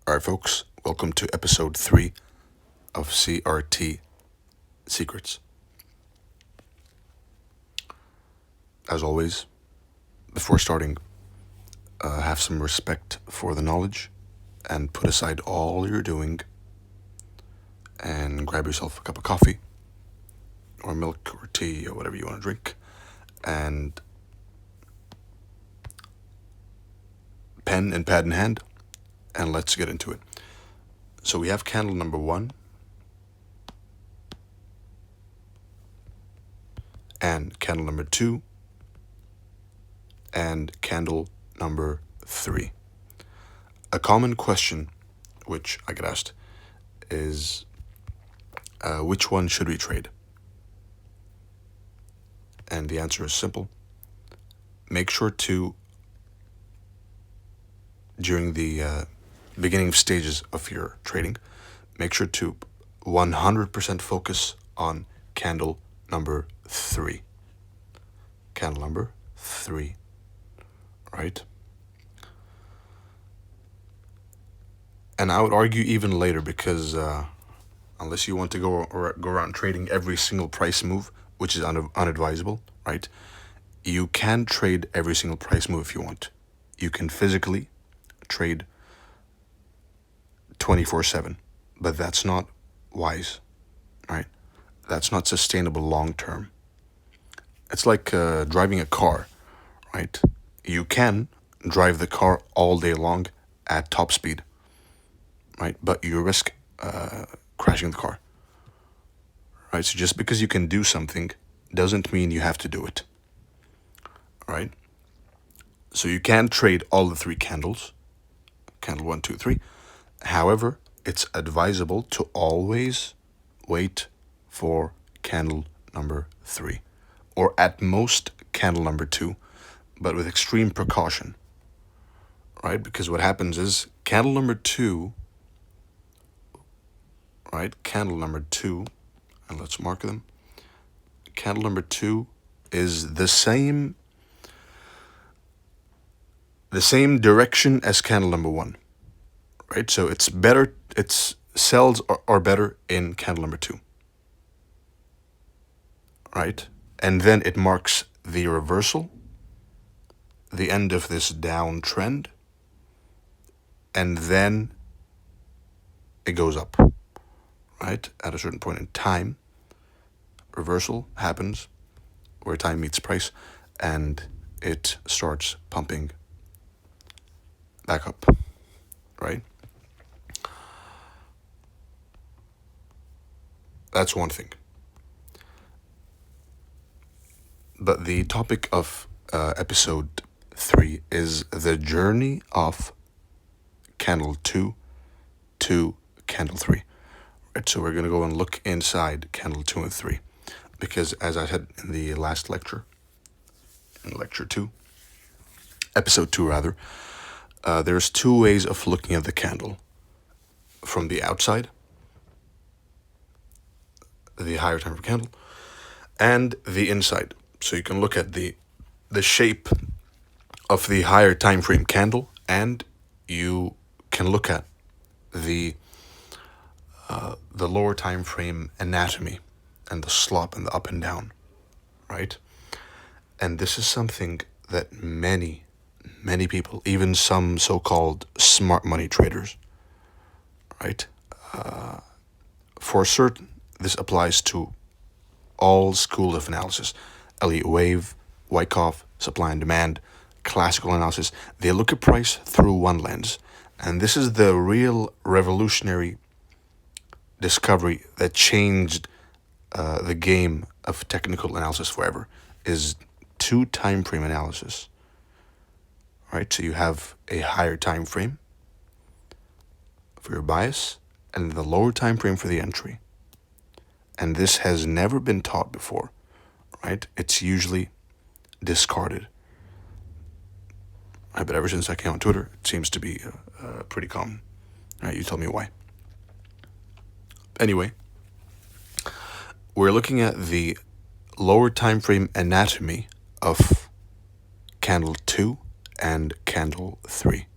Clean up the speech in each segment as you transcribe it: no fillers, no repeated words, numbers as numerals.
Alright, folks, welcome to episode 3 of CRT Secrets. As always, before starting, have some respect for the knowledge and put aside all you're doing and grab yourself a cup of coffee or milk or tea or whatever you want to drink and pen and pad in hand, and let's get into it. So we have candle number 1 and candle number 2 and candle number 3. A common question which I get asked is, which one should we trade? And the answer is simple. Make sure to, during the beginning stages of your trading, make sure to 100% focus on candle number 3. Candle number 3, right? And I would argue even later, because unless you want to go around trading every single price move, which is unadvisable, right? You can trade every single price move if you want. You can physically trade 24/7, but that's not wise, right? That's not sustainable long term. It's like driving a car, right? You can drive the car all day long at top speed, right? But you risk crashing the car, right? So just because you can do something doesn't mean you have to do it, right? So you can trade all the 3 candles, candle 1, 2, 3. However, it's advisable to always wait for candle number 3, or at most candle number 2, but with extreme precaution, right? Because what happens is candle number 2, right? Candle number 2, and let's mark them. Candle number 2 is the same direction as candle number 1, right? So it's better, its sells are better in candle number 2, right? And then it marks the reversal, the end of this downtrend, and then it goes up, right? At a certain point in time, reversal happens where time meets price, and it starts pumping back up, right? That's one thing. But the topic of episode 3 is the journey of candle 2 to candle 3. Right, so we're going to go and look inside candle 2 and 3. Because as I said in the last lecture, in lecture 2, episode 2 rather, there's 2 ways of looking at the candle. From the outside, the higher time frame candle, and the inside. So you can look at the shape of the higher time frame candle, and you can look at the lower time frame anatomy and the slop and the up and down, right? And this is something that many people, even some so-called smart money traders, right? For certain, this applies to all schools of analysis: Elliott Wave, Wyckoff, supply and demand, classical analysis. They look at price through one lens. And this is the real revolutionary discovery that changed the game of technical analysis forever, is 2 time frame analysis, right? So you have a higher time frame for your bias and the lower time frame for the entry. And this has never been taught before, right? It's usually discarded. Right, but ever since I came on Twitter, it seems to be pretty common. Right, you tell me why. Anyway, we're looking at the lower time frame anatomy of candle 2 and candle 3.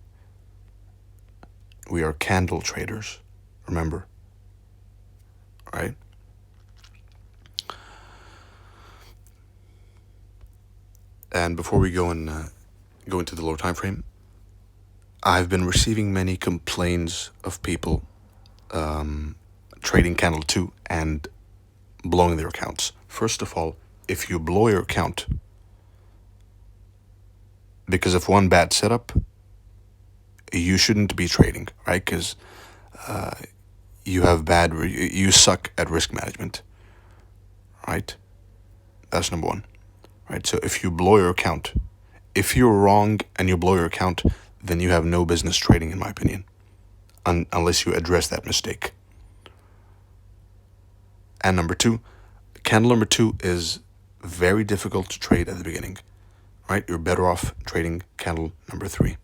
We are candle traders, remember, right? And before we go into the lower time frame, I've been receiving many complaints of people trading candle 2 and blowing their accounts. First of all, if you blow your account because of one bad setup, you shouldn't be trading, right? Because you suck at risk management, right? That's number one, right? So if you blow your account, if you're wrong and you blow your account, then you have no business trading, in my opinion, unless you address that mistake. And number two, candle number 2 is very difficult to trade at the beginning, right? You're better off trading candle number 3.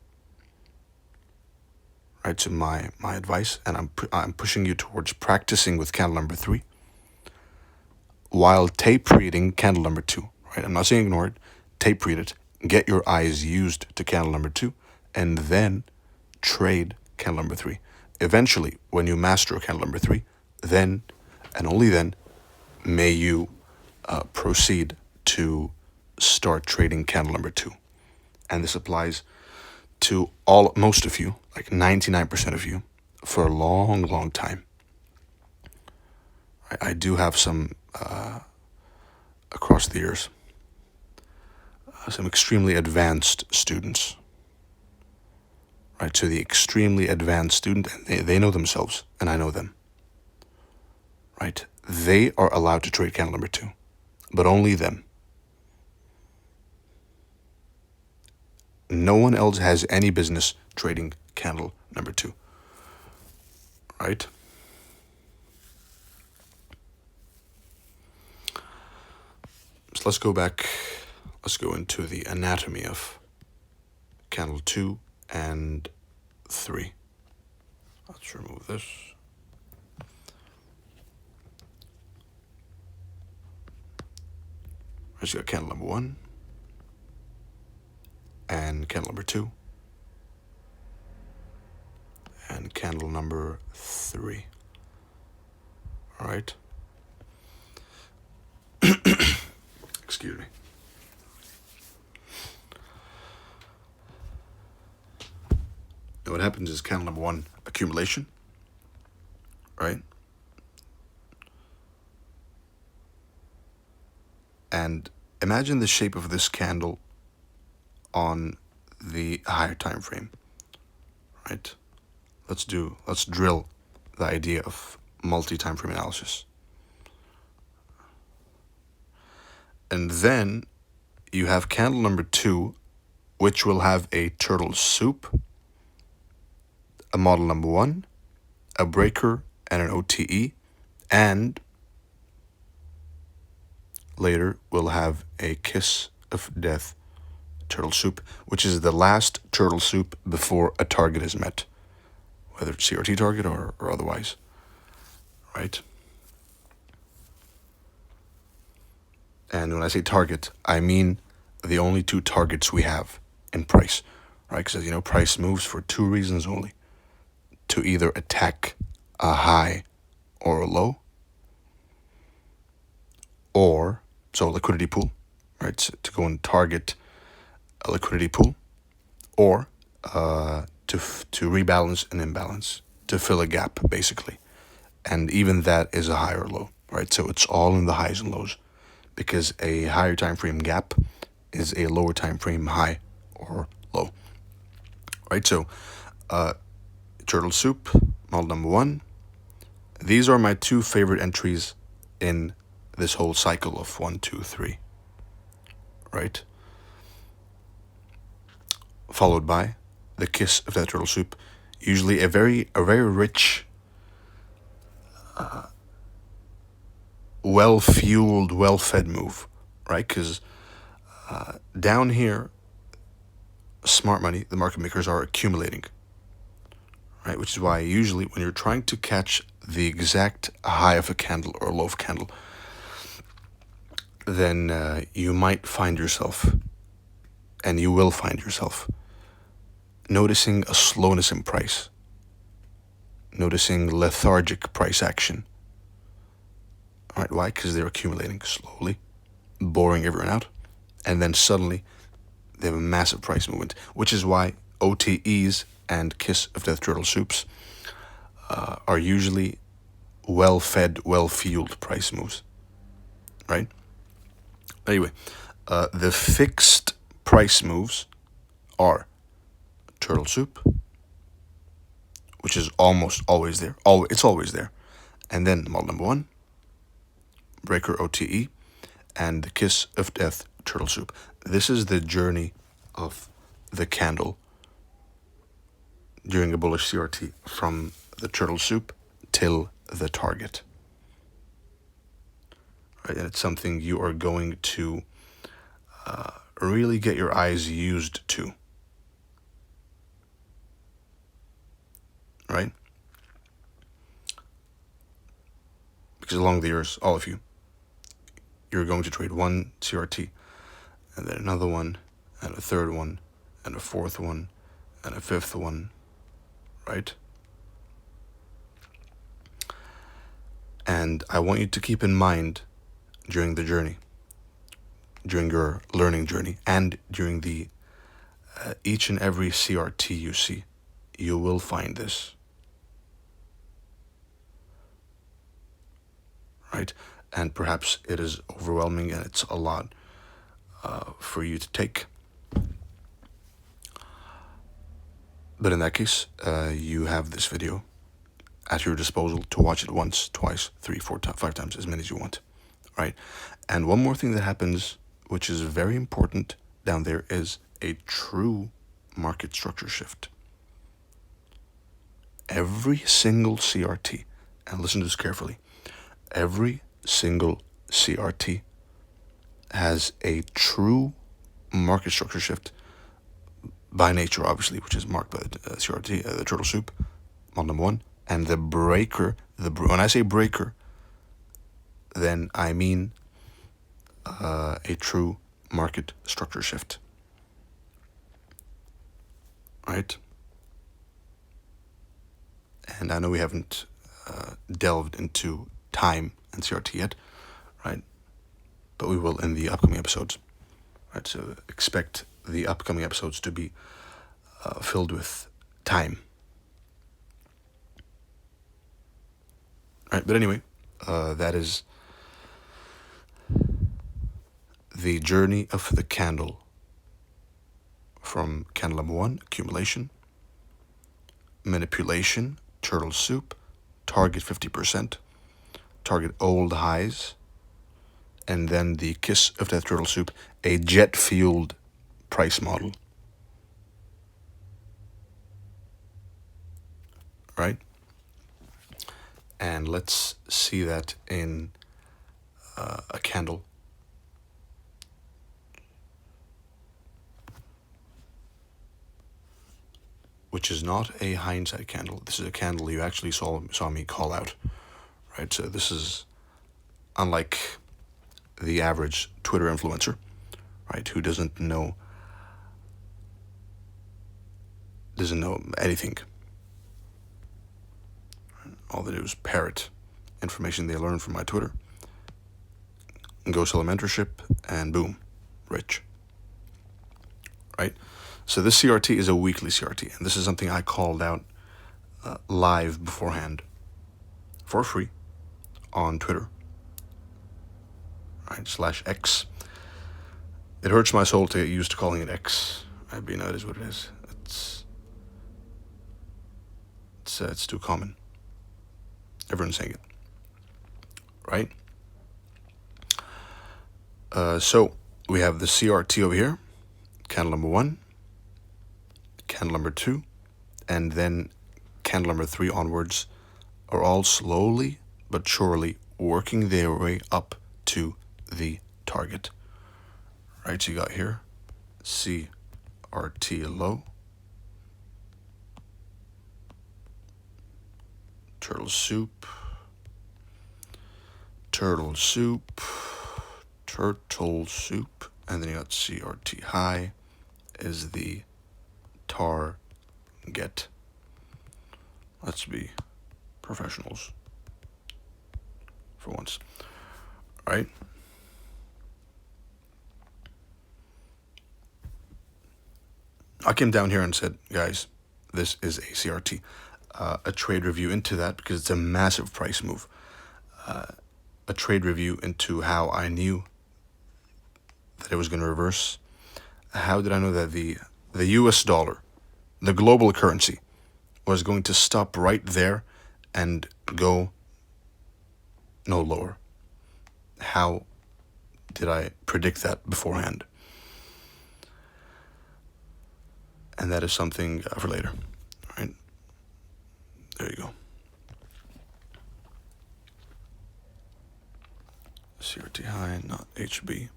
Right, so my advice, and I'm pushing you towards practicing with candle number 3 while tape reading candle number 2. Right, I'm not saying ignore it. Tape read it. Get your eyes used to candle number 2, and then trade candle number 3. Eventually, when you master candle number 3, then and only then may you proceed to start trading candle number 2. And this applies to most of you, like 99% of you, for a long, long time. I do have some, across the years, some extremely advanced students. Right, so the extremely advanced student, they know themselves, and I know them. Right, they are allowed to trade candle number 2, but only them. No one else has any business trading candle number 2. Right? So let's go back. Let's go into the anatomy of candle 2 and 3. Let's remove this. Let's go candle number 1 and candle number 2 and candle number 3. All right. Excuse me. Now what happens is candle number 1, accumulation, right? And imagine the shape of this candle on the higher time frame, right? Let's drill the idea of multi-time frame analysis. And then you have candle number 2, which will have a turtle soup, a model number 1, a breaker, and an OTE, and later we'll have a kiss of death turtle soup, which is the last turtle soup before a target is met, whether it's CRT target or otherwise, right? And when I say target, I mean the only 2 targets we have in price, right? Because as you know, price moves for 2 reasons only: to either attack a high or a low, or so liquidity pool, right? So to go and target a liquidity pool, or to rebalance an imbalance, to fill a gap, basically. And even that is a high or low, right? So it's all in the highs and lows, because a higher time frame gap is a lower time frame high or low, right? So turtle soup, model number 1. These are my 2 favorite entries in this whole cycle of 1, 2, 3, right? Followed by the kiss of that turtle soup, usually a very rich, well-fueled, well-fed move, right? Because down here, smart money, the market makers are accumulating, right? Which is why usually when you're trying to catch the exact high of a candle or low of a candle, then you might find yourself, and you will find yourself, noticing a slowness in price, noticing lethargic price action. All right, why? Because they're accumulating slowly, boring everyone out, and then suddenly they have a massive price movement, which is why OTEs and Kiss of Death Turtle Soups are usually well-fed, well-fueled price moves, right? Anyway, the fixed price moves are Turtle Soup, which is almost always there. It's always there. And then model number 1, Breaker OTE, and the Kiss of Death Turtle Soup. This is the journey of the candle during a bullish CRT from the Turtle Soup till the target. Right? And it's something you are going to really get your eyes used to. Right? Because along the years, all of you, you're going to trade one CRT, and then another one, and a third one, and a fourth one, and a fifth one, right? And I want you to keep in mind during the journey, during your learning journey, and during the each and every CRT you see, you will find this. Right? And perhaps it is overwhelming and it's a lot for you to take. But in that case, you have this video at your disposal to watch it once, twice, 3, 4, 5 times, as many as you want. Right? And one more thing that happens, which is very important down there, is a true market structure shift. Every single CRT, and listen to this carefully, every single CRT has a true market structure shift by nature, obviously, which is marked by the CRT, the Turtle Soup, model number 1, and the breaker. When I say breaker, then I mean a true market structure shift. Right? And I know we haven't delved into time and CRT yet, right? But we will in the upcoming episodes. Right? So expect the upcoming episodes to be filled with time. Right? But anyway, that is the journey of the candle from candle number 1, accumulation, manipulation, Turtle Soup, target 50%, target old highs, and then the Kiss of Death Turtle Soup, a jet-fueled price model. Right? And let's see that in a candle. Which is not a hindsight candle. This is a candle you actually saw me call out. Right? So this is unlike the average Twitter influencer, right, who doesn't know anything. All they do is parrot information they learn from my Twitter, and go sell a mentorship, and boom, rich. Right? So this CRT is a weekly CRT, and this is something I called out live beforehand for free on Twitter, right, /X. It hurts my soul to get used to calling it X. Right? But you know, it is what it is. It's too common. Everyone's saying it, right? So we have the CRT over here, candle number 1, candle number 2, and then candle number 3 onwards are all slowly but surely working their way up to the target. Right, so you got here CRT low, Turtle Soup, Turtle Soup, Turtle Soup, and then you got CRT high is the target. Let's be professionals for once, right? I came down here and said, guys, this is a CRT, a trade review into that because it's a massive price move. A trade review into how I knew that it was going to reverse. How did I know that the US dollar, the global currency, was going to stop right there and go no lower? How did I predict that beforehand? And that is something for later. All right, there you go. CRT high, not HB.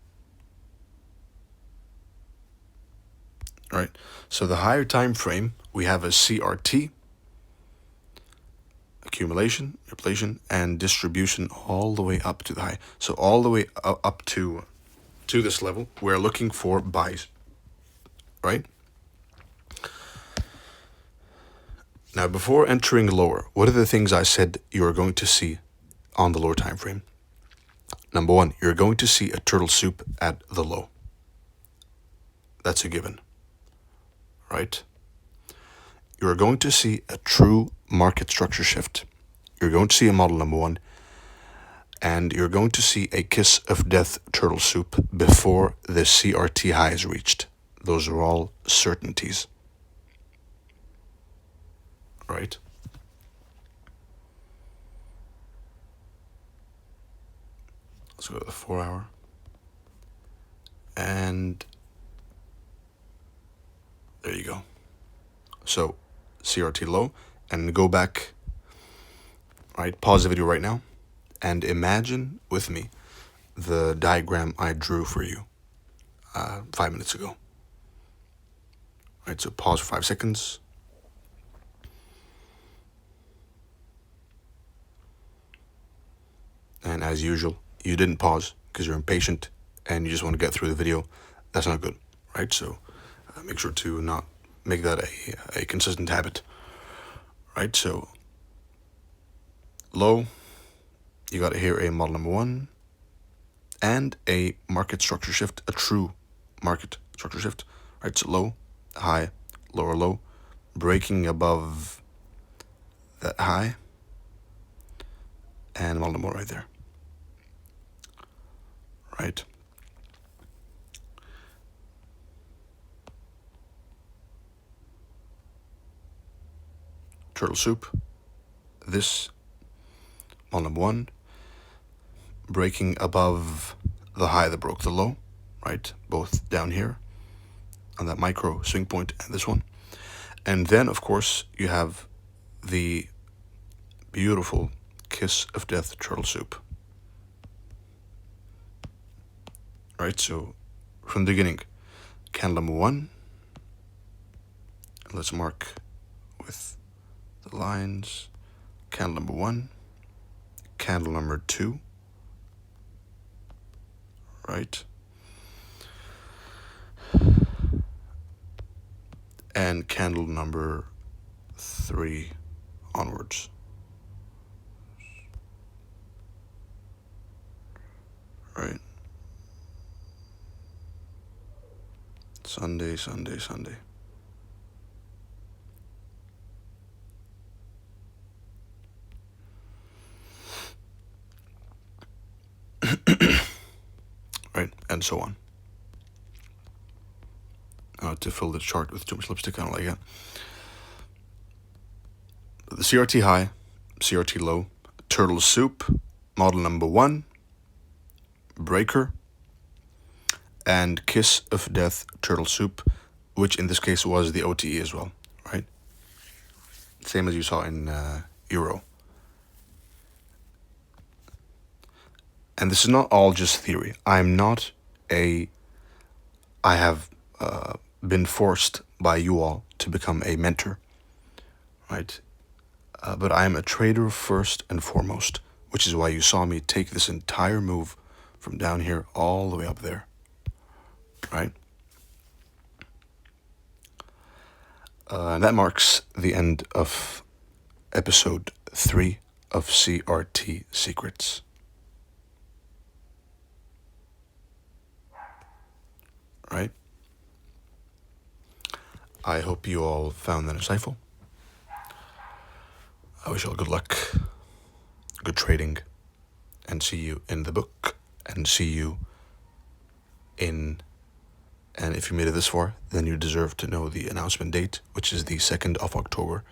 All right, so the higher time frame, we have a CRT, accumulation, inflation, and distribution all the way up to the high. So all the way up to this level, we're looking for buys, right? Now, before entering lower, what are the things I said you are going to see on the lower time frame? Number one, you're going to see a turtle soup at the low. That's a given, right? You're going to see a true market structure shift. You're going to see a model number one, and you're going to see a kiss of death turtle soup before the CRT high is reached. Those are all certainties, right? Let's go to the 4 hour. And there you go. So CRT low, and go back, right? Pause the video right now and imagine with me the diagram I drew for you 5 minutes ago. Right, so pause for 5 seconds. And as usual, you didn't pause because you're impatient and you just want to get through the video. That's not good, right? So make sure to not make that a consistent habit, right? So low, you got to hear a model number one and a market structure shift, a true market structure shift, right? So low, high, lower low, breaking above that high, and model number one right there, right? Turtle soup, this model number one, breaking above the high that broke the low, right? Both down here on that micro swing point and this one. And then, of course, you have the beautiful kiss of death turtle soup, right? So from the beginning, candle number one, let's mark with the lines, candle number one, candle number two, right? And candle number three onwards. Right? Sunday, Sunday, Sunday. Right? And so on. To fill the chart with too much lipstick, I don't like it. The CRT high, CRT low, turtle soup, model number one, breaker, and kiss of death turtle soup, which in this case was the OTE as well, right? Same as you saw in Euro. And this is not all just theory. I have been forced by you all to become a mentor, right? But I am a trader first and foremost, which is why you saw me take this entire move from down here all the way up there, right? And that marks the end of episode 3 of CRT Secrets. Right? I hope you all found that insightful. I wish you all good luck, good trading, and see you in the book, and see you in... And if you made it this far, then you deserve to know the announcement date, which is the 2nd of October,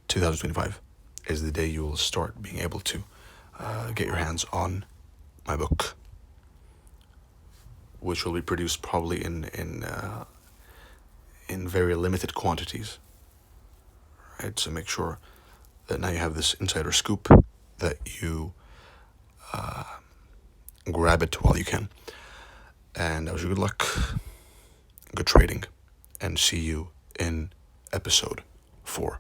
2025, is the day you will start being able to get your hands on my book, which will be produced probably in very limited quantities. Right, so make sure that now you have this insider scoop, that you grab it while you can. And I wish you good luck, good trading, and see you in episode 4.